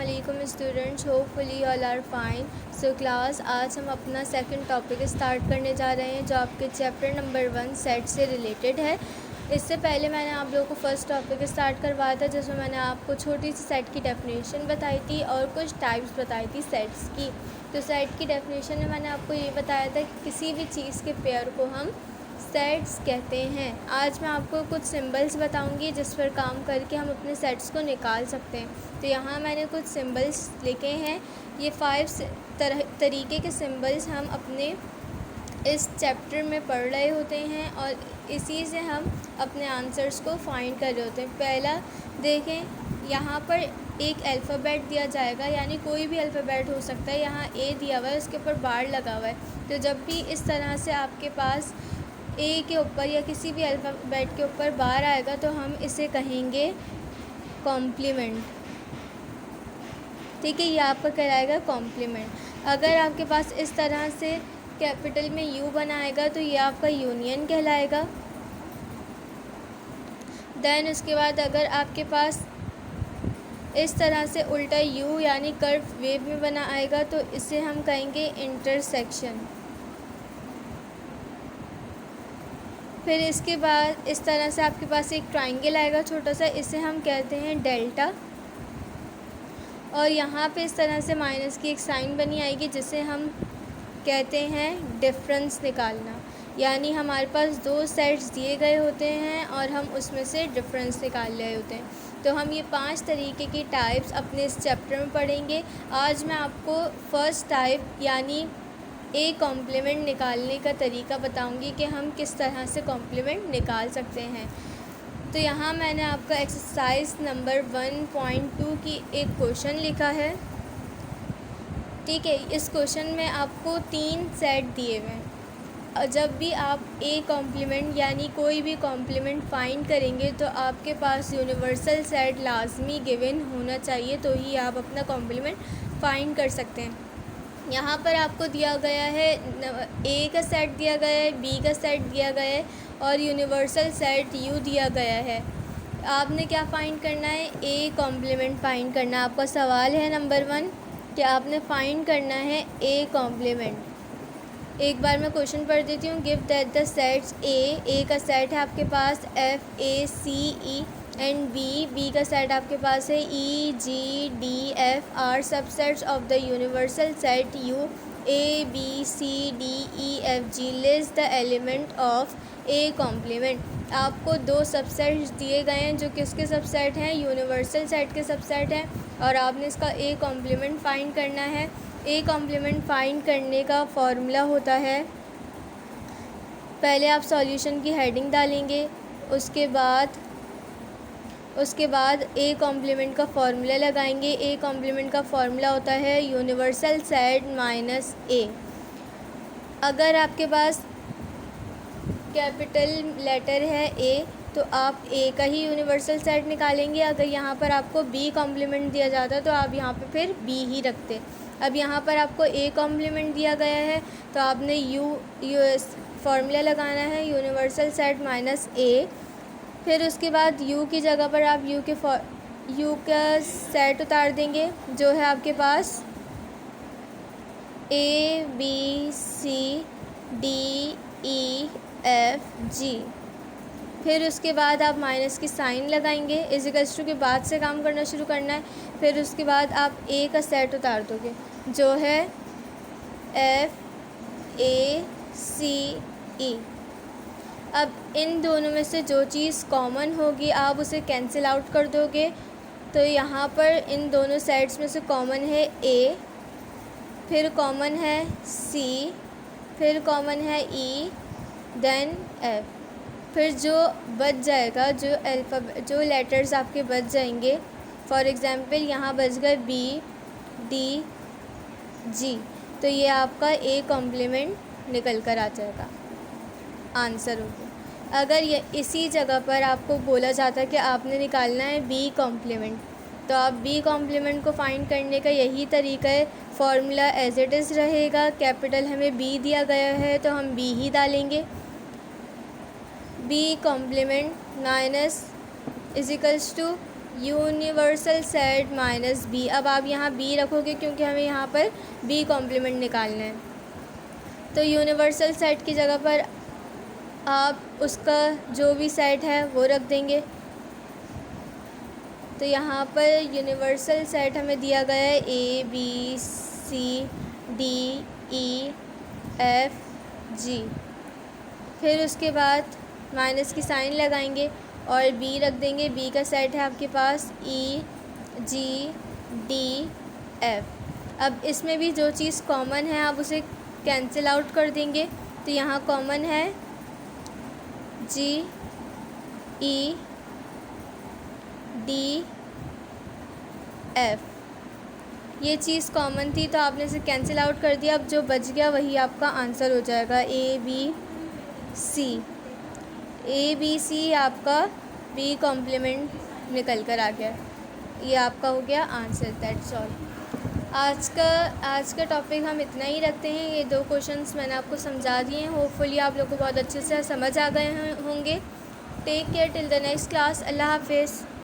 अस्सलामुअलैकुम students, hopefully all are fine. So class, आज हम अपना सेकंड टॉपिक स्टार्ट करने जा रहे हैं जो आपके चैप्टर नंबर 1 सेट से रिलेटेड है। इससे पहले मैंने आप लोगों को फर्स्ट टॉपिक स्टार्ट करवाया था जिसमें मैंने आपको छोटी सी सेट की डेफिनेशन बताई थी और कुछ टाइप्स बताई थी सेट्स की। तो सेट की डेफिनेशन में मैंने आपको ये बताया था कि किसी भी चीज़ के पेयर को हम सेट्स कहते हैं। आज मैं आपको कुछ सिंबल्स बताऊंगी जिस पर काम करके हम अपने सेट्स को निकाल सकते हैं। तो यहाँ मैंने कुछ सिंबल्स लिखे हैं। ये 5 तरीके के सिंबल्स हम अपने इस चैप्टर में पढ़ रहे होते हैं और इसी से हम अपने आंसर्स को फाइंड कर रहे होते हैं। पहला देखें, यहाँ पर एक अल्फ़ाबेट दिया जाएगा, यानी कोई भी अल्फ़ाबेट हो सकता है। यहाँ ए दिया हुआ है, उसके ऊपर बार लगा हुआ है। तो जब भी इस तरह से आपके पास ए के ऊपर या किसी भी अल्फ़ाबेट के ऊपर बार आएगा तो हम इसे कहेंगे कॉम्प्लीमेंट। ठीक है, ये आपका कहलाएगा कॉम्प्लीमेंट। अगर आपके पास इस तरह से कैपिटल में यू बनाएगा तो ये आपका यूनियन कहलाएगा। देन उसके बाद अगर आपके पास इस तरह से उल्टा यू यानी कर्व वेव में बना आएगा तो इसे हम कहेंगे इंटरसेक्शन। फिर इसके बाद इस तरह से आपके पास एक ट्रायंगल आएगा छोटा सा, इसे हम कहते हैं डेल्टा। और यहाँ पे इस तरह से माइनस की एक साइन बनी आएगी जिसे हम कहते हैं डिफरेंस निकालना। यानी हमारे पास 2 सेट्स दिए गए होते हैं और हम उसमें से डिफरेंस निकाल रहे होते हैं। तो हम ये 5 तरीके की टाइप्स अपने इस चैप्टर में पढ़ेंगे। आज मैं आपको फर्स्ट टाइप यानी ए कॉम्प्लीमेंट निकालने का तरीका बताऊंगी कि हम किस तरह से कॉम्प्लीमेंट निकाल सकते हैं। तो यहाँ मैंने आपका एक्सरसाइज नंबर 1.2 की एक क्वेश्चन लिखा है। ठीक है, इस क्वेश्चन में आपको 3 सेट दिए हुए हैं। जब भी आप ए कॉम्प्लीमेंट यानी कोई भी कॉम्प्लीमेंट फाइंड करेंगे तो आपके पास यूनिवर्सल सेट लाजमी गिवन होना चाहिए, तो ही आप अपना कॉम्प्लीमेंट फाइंड कर सकते हैं। यहाँ पर आपको दिया गया है ए का सेट दिया गया है, बी का सेट दिया गया है और यूनिवर्सल सेट यू दिया गया है। आपने क्या फ़ाइंड करना है? ए कॉम्प्लीमेंट फ़ाइंड करना। आपका सवाल है नंबर 1 कि आपने फ़ाइंड करना है ए कॉम्प्लीमेंट। एक बार मैं क्वेश्चन पढ़ देती हूँ। Give that the sets A का सेट है आपके पास F A C E and B का सेट आपके पास है E G D F are subsets of the universal set U A B C D E F G. List the element of A complement. आपको 2 subsets दिए गए हैं जो किसके सबसेट हैं? यूनिवर्सल सेट के सबसेट हैं और आपने इसका ए कॉम्प्लीमेंट फाइंड करना है। ए कॉम्प्लीमेंट फाइंड करने का फॉर्मूला होता है, पहले आप सॉल्यूशन की हेडिंग डालेंगे, उसके बाद ए कॉम्प्लीमेंट का फॉर्मूला लगाएंगे। ए कॉम्प्लीमेंट का फॉर्मूला होता है यूनिवर्सल सेट माइनस ए। अगर आपके पास कैपिटल लेटर है ए तो आप ए का ही यूनिवर्सल सेट निकालेंगे। अगर यहाँ पर आपको बी कॉम्प्लीमेंट दिया जाता तो आप यहाँ पे फिर बी ही रखते। अब यहाँ पर आपको ए कॉम्प्लीमेंट दिया गया है तो आपने यू फॉर्मूला लगाना है यूनिवर्सल सेट माइनस ए। फिर उसके बाद यू की जगह पर आप यू का सेट उतार देंगे जो है आपके पास A B C D E F G. फिर उसके बाद आप माइनस की साइन लगाएंगे, इक्वल्स टू के बाद से काम करना शुरू करना है। फिर उसके बाद आप ए का सेट उतार दोगे जो है एफ ए सी ई। अब इन दोनों में से जो चीज़ कॉमन होगी आप उसे कैंसिल आउट कर दोगे। तो यहाँ पर इन दोनों सेट्स में से कॉमन है ए, फिर कॉमन है सी, फिर कॉमन है ई, देन एफ। फिर जो बच जाएगा, जो लेटर्स आपके बच जाएंगे, फॉर एग्ज़ाम्पल यहाँ बच गए बी डी जी, तो ये आपका ए कॉम्प्लीमेंट निकल कर आ जाएगा, आंसर होगा। अगर ये इसी जगह पर आपको बोला जाता है कि आपने निकालना है बी कॉम्प्लीमेंट तो आप बी कॉम्प्लीमेंट को फाइंड करने का यही तरीका है। फॉर्मूला एज इट इज़ रहेगा, कैपिटल हमें बी दिया गया है तो हम बी ही डालेंगे। B complement minus is equals to universal set minus B. अब आप यहाँ बी रखोगे क्योंकि हमें यहाँ पर बी कॉम्प्लीमेंट निकालना है। तो यूनिवर्सल सेट की जगह पर आप उसका जो भी सेट है वो रख देंगे। तो यहाँ पर यूनिवर्सल सेट हमें दिया गया है ABCDEFG। फिर उसके बाद माइनस की साइन लगाएंगे और बी रख देंगे। बी का सेट है आपके पास EGDF। अब इसमें भी जो चीज़ कॉमन है आप उसे कैंसिल आउट कर देंगे। तो यहाँ कॉमन है GEDF। ये चीज़ कॉमन थी तो आपने इसे कैंसिल आउट कर दिया। अब जो बच गया वही आपका आंसर हो जाएगा ABC आपका बी कॉम्प्लीमेंट निकल कर आ गया। ये आपका हो गया आंसर। That's all. आज का टॉपिक हम इतना ही रखते हैं। ये 2 क्वेश्चंस मैंने आपको समझा दिए हैं। होपफुली आप लोग को बहुत अच्छे से समझ आ गए होंगे। Take care till the next class. अल्लाह हाफिज़।